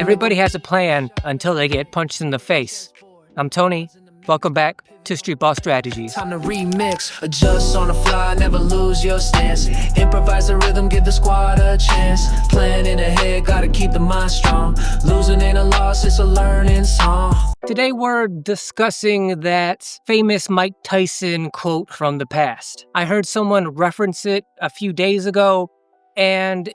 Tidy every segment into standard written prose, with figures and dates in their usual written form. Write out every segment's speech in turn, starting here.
Everybody has a plan until they get punched in the face. I'm Tony. Welcome back to Streetball Strategies. Time to remix, adjust on the fly, never lose your stance. Improvise the rhythm, give the squad a chance. Planning ahead, gotta keep the mind strong. Losing ain't a loss, it's a learning song. Today we're discussing that famous Mike Tyson quote from the past. I heard someone reference it a few days ago, and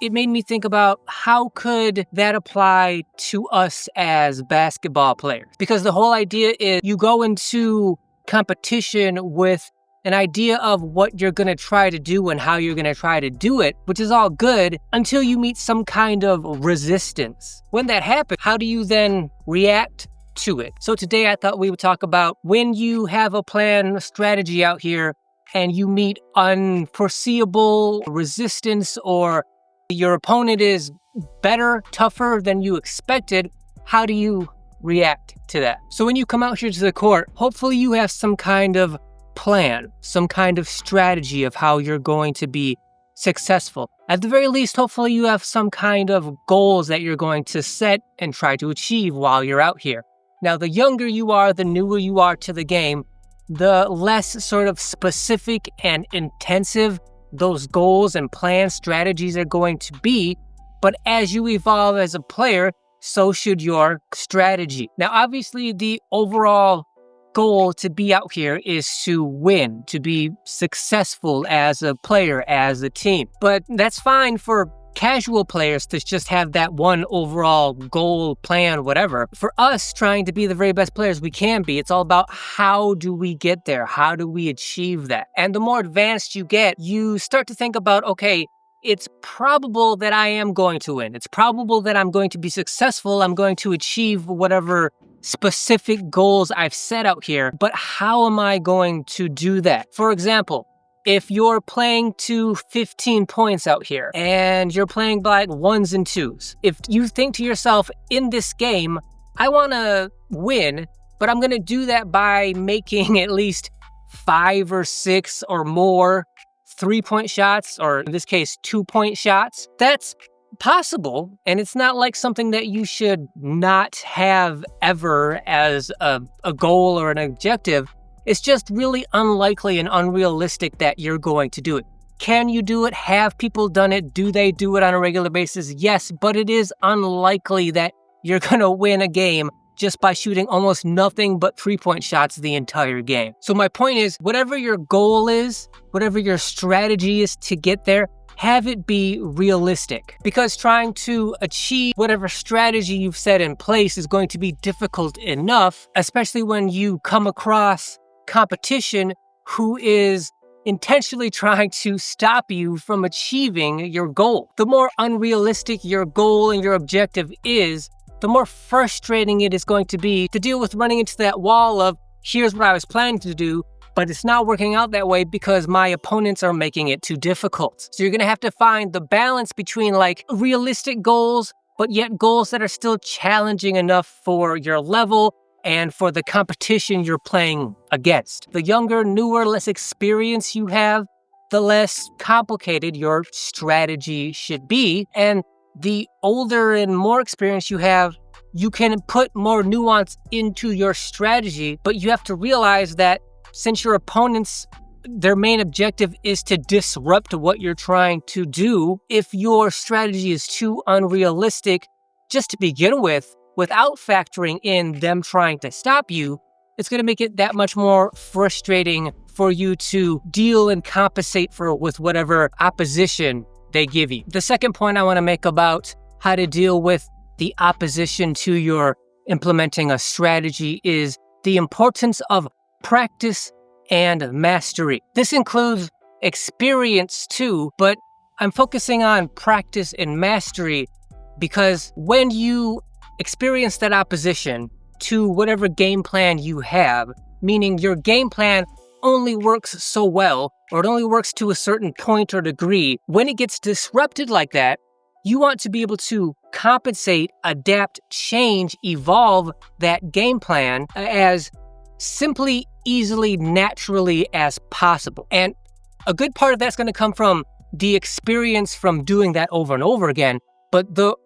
it made me think about how could that apply to us as basketball players? Because the whole idea is you go into competition with an idea of what you're going to try to do and how you're going to try to do it, which is all good until you meet some kind of resistance. When that happens, how do you then react to it? So today I thought we would talk about when you have a plan, a strategy out here, and you meet unforeseeable resistance, or your opponent is better, tougher than you expected. How do you react to that? So when you come out here to the court, hopefully you have some kind of plan, some kind of strategy of how you're going to be successful. At the very least, hopefully you have some kind of goals that you're going to set and try to achieve while you're out here. Now, the younger you are, the newer you are to the game, the less sort of specific and intensive those goals and plan strategies are going to be. But as you evolve as a player, so should your strategy. Now, obviously, the overall goal to be out here is to win, to be successful as a player, as a team. But that's fine for casual players to just have that one overall goal, plan, whatever. For us, trying to be the very best players we can be, it's all about how do we get there? How do we achieve that? And the more advanced you get, you start to think about, okay, it's probable that I am going to win. It's probable that I'm going to be successful. I'm going to achieve whatever specific goals I've set out here. But how am I going to do that? For example, if you're playing to 15 points out here and you're playing by ones and twos, if you think to yourself, in this game, I want to win, but I'm going to do that by making at least 5 or 6 or more 3-point shots, or in this case, 2-point shots, that's possible. And it's not like something that you should not have ever as a goal or an objective. It's just really unlikely and unrealistic that you're going to do it. Can you do it? Have people done it? Do they do it on a regular basis? Yes, but it is unlikely that you're going to win a game just by shooting almost nothing but 3-point shots the entire game. So my point is, whatever your goal is, whatever your strategy is to get there, have it be realistic. Because trying to achieve whatever strategy you've set in place is going to be difficult enough, especially when you come across competition who is intentionally trying to stop you from achieving your goal. The more unrealistic your goal and your objective is, the more frustrating it is going to be to deal with running into that wall of, here's what I was planning to do, but it's not working out that way because my opponents are making it too difficult. So you're going to have to find the balance between like realistic goals, but yet goals that are still challenging enough for your level and for the competition you're playing against. The younger, newer, less experience you have, the less complicated your strategy should be. And the older and more experience you have, you can put more nuance into your strategy, but you have to realize that since your opponents, their main objective is to disrupt what you're trying to do, if your strategy is too unrealistic just to begin with, without factoring in them trying to stop you, it's going to make it that much more frustrating for you to deal and compensate with whatever opposition they give you. The second point I want to make about how to deal with the opposition to your implementing a strategy is the importance of practice and mastery. This includes experience too, but I'm focusing on practice and mastery because when you experience that opposition to whatever game plan you have, meaning your game plan only works so well, or it only works to a certain point or degree, when it gets disrupted like that, you want to be able to compensate, adapt, change, evolve that game plan as simply, easily, naturally as possible. And a good part of that's going to come from the experience from doing that over and over again. But the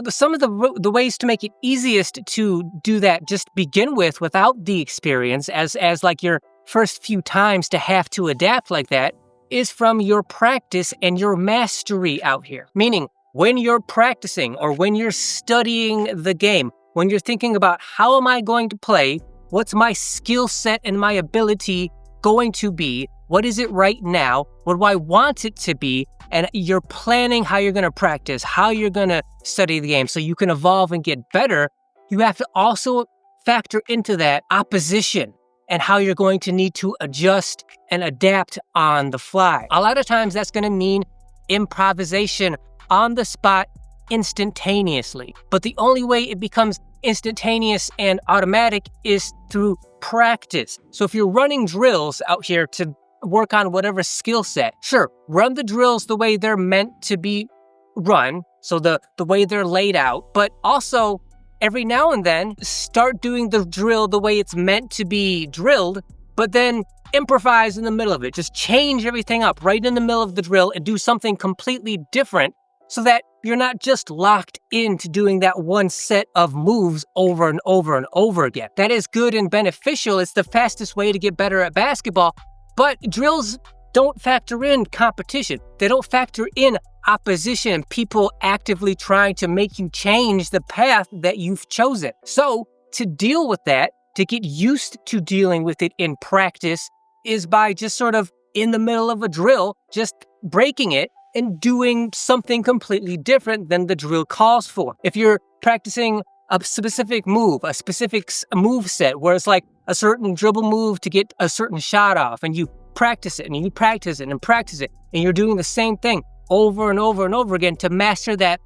some of the ways to make it easiest to do that, just begin with without the experience as like your first few times to have to adapt like that, is from your practice and your mastery out here. Meaning, when you're practicing or when you're studying the game, when you're thinking about how am I going to play, what's my skill set and my ability going to be, what is it right now, what do I want it to be, and you're planning how you're going to practice, how you're going to study the game so you can evolve and get better, you have to also factor into that opposition and how you're going to need to adjust and adapt on the fly. A lot of times that's going to mean improvisation on the spot instantaneously. But the only way it becomes instantaneous and automatic is through practice. So if you're running drills out here to work on whatever skill set, sure, run the drills the way they're meant to be run, so the way they're laid out, but also every now and then start doing the drill the way it's meant to be drilled, but then improvise in the middle of it. Just change everything up right in the middle of the drill and do something completely different so that you're not just locked into doing that one set of moves over and over and over again. That is good and beneficial. It's the fastest way to get better at basketball, but drills don't factor in competition. They don't factor in opposition, people actively trying to make you change the path that you've chosen. So to deal with that, to get used to dealing with it in practice, is by just sort of in the middle of a drill, just breaking it and doing something completely different than the drill calls for. If you're practicing a specific move, a specific move set, where it's like a certain dribble move to get a certain shot off, and you practice it and you practice it and practice it, and you're doing the same thing over and over and over again to master that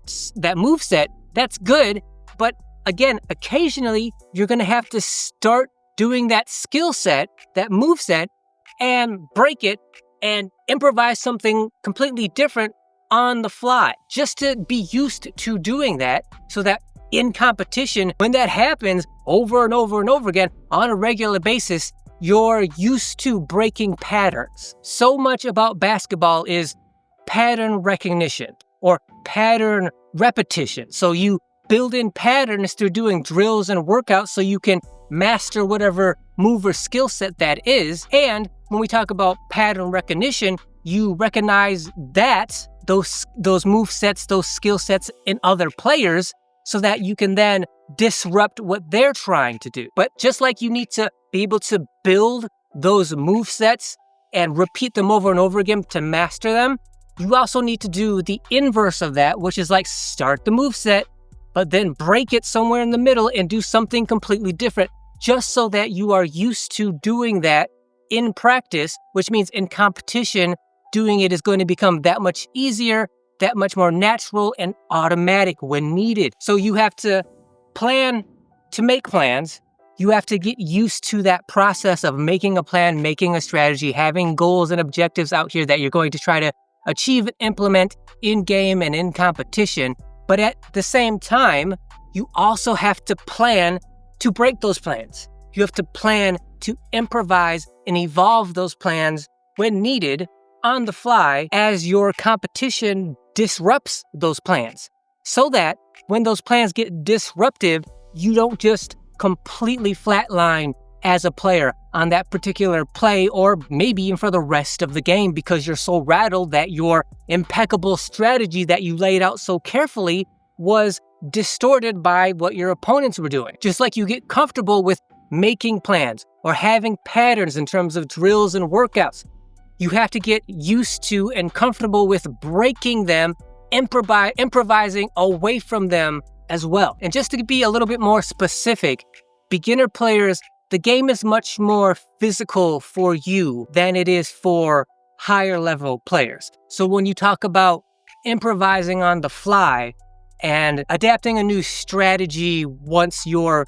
move set, that's good. But again, occasionally you're going to have to start doing that skill set, that move set, and break it and improvise something completely different on the fly, just to be used to doing that, so that in competition, when that happens over and over and over again on a regular basis, you're used to breaking patterns. So much about basketball is pattern recognition or pattern repetition. So you build in patterns through doing drills and workouts so you can master whatever move or skill set that is. And when we talk about pattern recognition, you recognize that those move sets, those skill sets in other players, so that you can then disrupt what they're trying to do. But just like you need to be able to build those move sets and repeat them over and over again to master them, you also need to do the inverse of that, which is like start the move set, but then break it somewhere in the middle and do something completely different, just so that you are used to doing that in practice, which means in competition, doing it is going to become that much easier, that much more natural and automatic when needed. So you have to plan to make plans. You have to get used to that process of making a plan, making a strategy, having goals and objectives out here that you're going to try to achieve and implement in game and in competition. But at the same time, you also have to plan to break those plans. You have to plan to improvise and evolve those plans when needed on the fly as your competition disrupts those plans, so that when those plans get disruptive, you don't just completely flatline as a player on that particular play, or maybe even for the rest of the game, because you're so rattled that your impeccable strategy that you laid out so carefully was distorted by what your opponents were doing. Just like you get comfortable with making plans or having patterns in terms of drills and workouts, you have to get used to and comfortable with breaking them, improvising away from them as well. And just to be a little bit more specific, beginner players, the game is much more physical for you than it is for higher level players. So when you talk about improvising on the fly and adapting a new strategy once your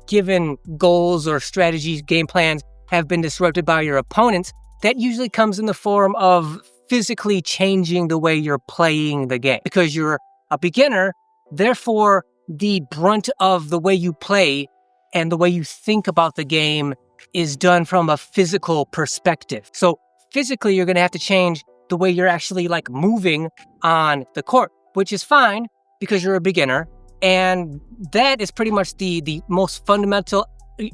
given goals or strategies, game plans have been disrupted by your opponents, that usually comes in the form of physically changing the way you're playing the game. Because you're a beginner, therefore the brunt of the way you play and the way you think about the game is done from a physical perspective. So physically, you're going to have to change the way you're actually like moving on the court, which is fine. because you're a beginner. And that is pretty much the most fundamental,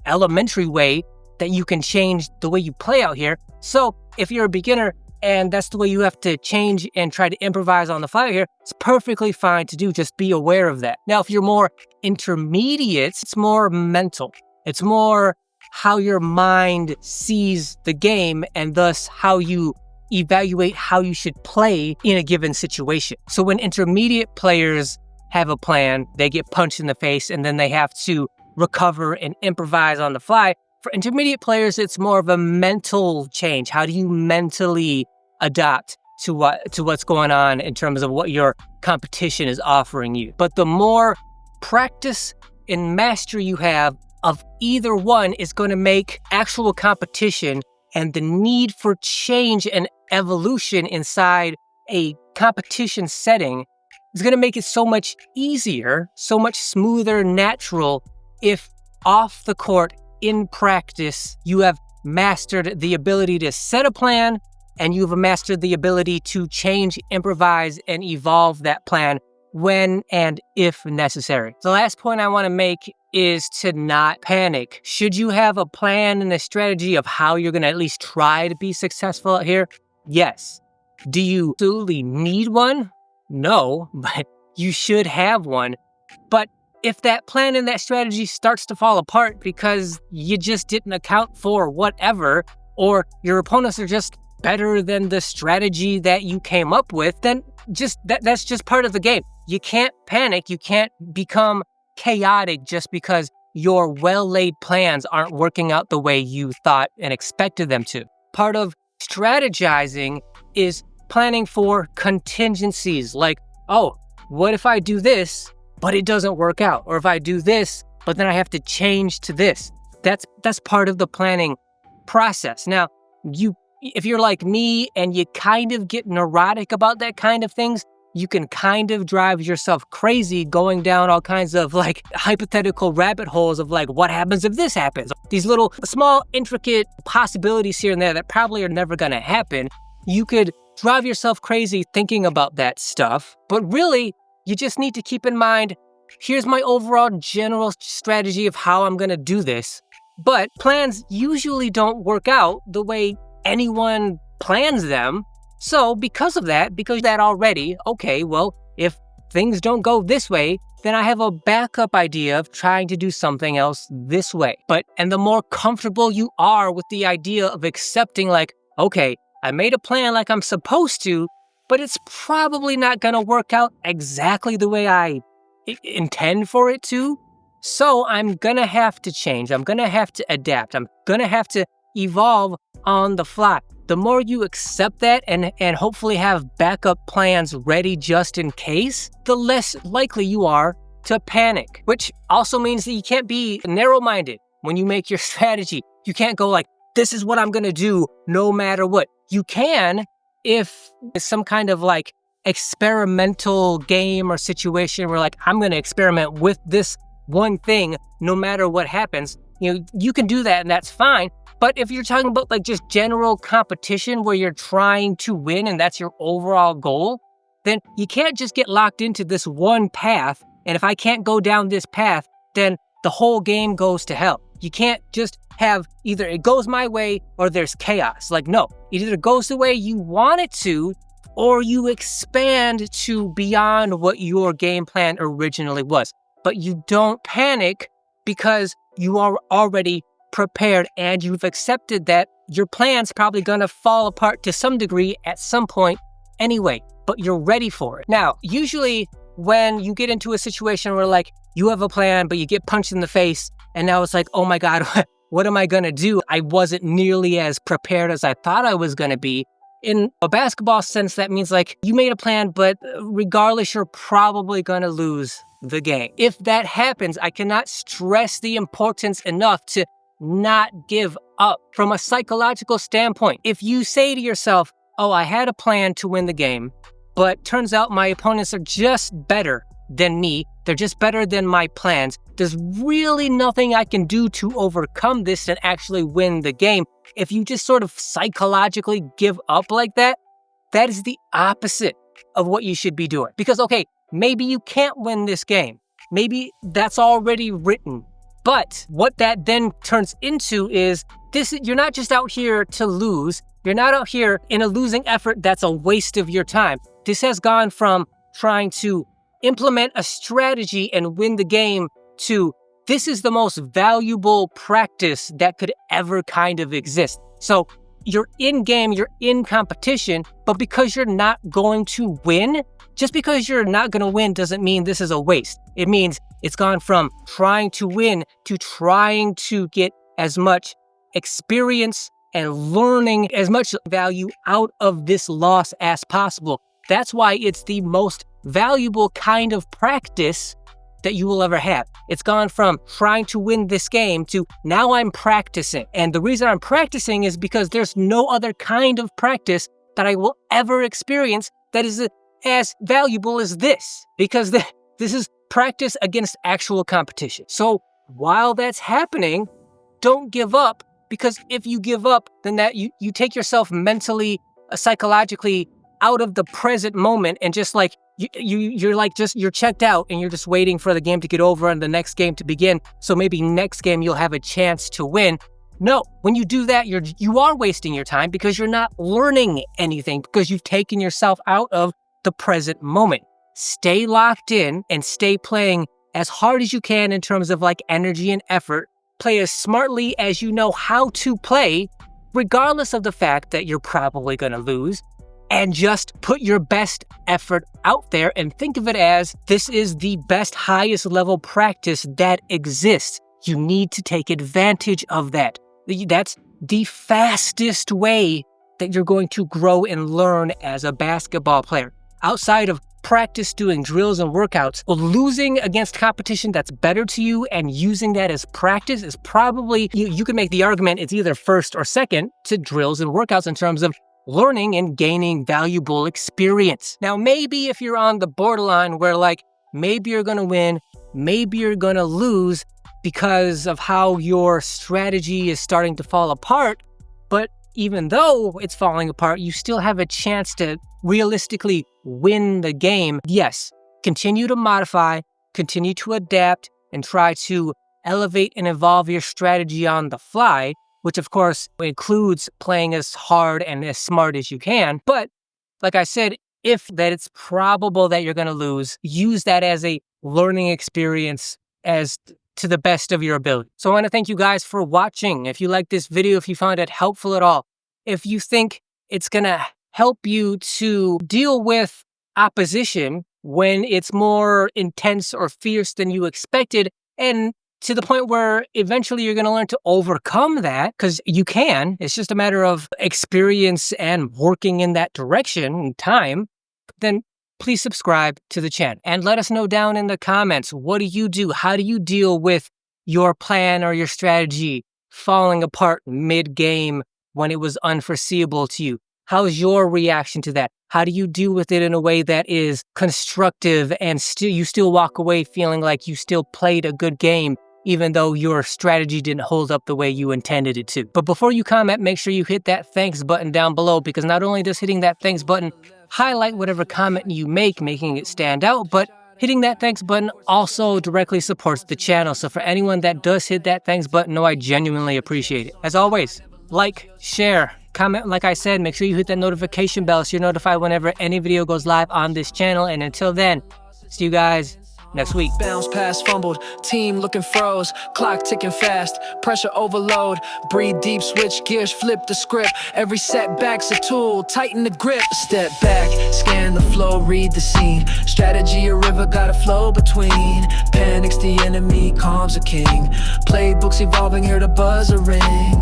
elementary way that you can change the way you play out here. So if you're a beginner and that's the way you have to change and try to improvise on the fly here, it's perfectly fine to do. Just be aware of that. Now, if you're more intermediate, it's more mental. It's more how your mind sees the game and thus how you evaluate how you should play in a given situation. So when intermediate players have a plan, they get punched in the face and then they have to recover and improvise on the fly. For intermediate players, it's more of a mental change. How do you mentally adapt to what's going on in terms of what your competition is offering you? But the more practice and mastery you have of either one is going to make actual competition and the need for change and evolution inside a competition setting is going to make it so much easier, so much smoother, natural if off the court, in practice, you have mastered the ability to set a plan and you've mastered the ability to change, improvise, and evolve that plan when and if necessary. The last point I want to make is to not panic. Should you have a plan and a strategy of how you're going to at least try to be successful out here? Yes. Do you absolutely need one? No, but you should have one. But if that plan and that strategy starts to fall apart because you just didn't account for whatever, or your opponents are just better than the strategy that you came up with, then that's just part of the game. You can't panic. You can't become chaotic just because your well-laid plans aren't working out the way you thought and expected them to. Part of strategizing is planning for contingencies, like, oh, what if I do this, but it doesn't work out? Or if I do this, but then I have to change to this. That's part of the planning process. Now, if you're like me and you kind of get neurotic about that kind of things, you can kind of drive yourself crazy going down all kinds of like hypothetical rabbit holes of like, what happens if this happens? These little small intricate possibilities here and there that probably are never going to happen. You could drive yourself crazy thinking about that stuff, but really you just need to keep in mind, here's my overall general strategy of how I'm going to do this. But plans usually don't work out the way anyone plans them. So because of that already, okay, well, if things don't go this way, then I have a backup idea of trying to do something else this way. And the more comfortable you are with the idea of accepting like, okay, I made a plan like I'm supposed to, but it's probably not going to work out exactly the way I intend for it to. So I'm going to have to change. I'm going to have to adapt. I'm going to have to evolve on the fly. The more you accept that and hopefully have backup plans ready just in case, the less likely you are to panic, which also means that you can't be narrow-minded when you make your strategy. You can't go like, this is what I'm going to do no matter what. You can if it's some kind of like experimental game or situation where like, I'm going to experiment with this one thing no matter what happens. You can do that and that's fine. But if you're talking about like just general competition where you're trying to win and that's your overall goal, then you can't just get locked into this one path. And if I can't go down this path, then the whole game goes to hell. You can't just have either it goes my way or there's chaos. Like, no, it either goes the way you want it to or you expand to beyond what your game plan originally was. But you don't panic because you are already prepared and you've accepted that your plan's probably going to fall apart to some degree at some point anyway, but you're ready for it. Now, usually when you get into a situation where like you have a plan, but you get punched in the face and now it's like, oh my God, what am I going to do? I wasn't nearly as prepared as I thought I was going to be. In a basketball sense, that means like you made a plan, but regardless, you're probably going to lose the game. If that happens, I cannot stress the importance enough to not give up. From a psychological standpoint, if you say to yourself, oh, I had a plan to win the game, but turns out my opponents are just better than me, they're just better than my plans, there's really nothing I can do to overcome this and actually win the game. If you just sort of psychologically give up like that, that is the opposite of what you should be doing. Because, okay, maybe you can't win this game. Maybe that's already written. But what that then turns into is you're not just out here to lose. You're not out here in a losing effort that's a waste of your time. This has gone from trying to implement a strategy and win the game to this is the most valuable practice that could ever kind of exist. So you're in game, you're in competition, but because you're not going to win, just because you're not going to win doesn't mean this is a waste. It means it's gone from trying to win to trying to get as much experience and learning as much value out of this loss as possible. That's why it's the most valuable kind of practice that you will ever have. It's gone from trying to win this game to now I'm practicing. And the reason I'm practicing is because there's no other kind of practice that I will ever experience that is as valuable as this, because this is practice against actual competition. So while that's happening, don't give up, because if you give up, then that you take yourself mentally, psychologically out of the present moment, and just like you're checked out and you're just waiting for the game to get over and the next game to begin. So maybe next game you'll have a chance to win. No, when you do that, you are wasting your time because you're not learning anything, because you've taken yourself out of the present moment. Stay locked in and stay playing as hard as you can in terms of like energy and effort. Play as smartly as you know how to play, regardless of the fact that you're probably going to lose. And just put your best effort out there and think of it as this is the best, highest level practice that exists. You need to take advantage of that. That's the fastest way that you're going to grow and learn as a basketball player. Outside of practice doing drills and workouts, losing against competition that's better to you and using that as practice is probably, you can make the argument it's either first or second to drills and workouts in terms of learning and gaining valuable experience. Now, maybe if you're on the borderline where like, maybe you're going to win, maybe you're going to lose because of how your strategy is starting to fall apart, but even though it's falling apart, you still have a chance to realistically win the game. Yes, continue to modify, continue to adapt, and try to elevate and evolve your strategy on the fly, which of course includes playing as hard and as smart as you can. But like I said, if that it's probable that you're going to lose, use that as a learning experience as to the best of your ability. So I want to thank you guys for watching. If you like this video, if you found it helpful at all, if you think it's going to help you to deal with opposition when it's more intense or fierce than you expected, and to the point where eventually you're going to learn to overcome that, because you can. It's just a matter of experience and working in that direction and time. Then please subscribe to the channel and let us know down in the comments, what do you do? How do you deal with your plan or your strategy falling apart mid-game when it was unforeseeable to you? How's your reaction to that? How do you deal with it in a way that is constructive and you still walk away feeling like you still played a good game, even though your strategy didn't hold up the way you intended it to? But before you comment, make sure you hit that thanks button down below, because not only does hitting that thanks button highlight whatever comment you make, making it stand out, but hitting that thanks button also directly supports the channel. So for anyone that does hit that thanks button, know I genuinely appreciate it. As always, like, share, comment, like I said, make sure you hit that notification bell so you're notified whenever any video goes live on this channel. And until then, see you guys next week. Bounce pass fumbled, team looking froze, clock ticking fast, pressure overload, breathe deep, switch gears, flip the script, every setback's a tool, tighten the grip, step back, scan the flow, read the scene, strategy a river, gotta flow between, panics the enemy, calms a king, playbooks evolving, hear the buzzer ring.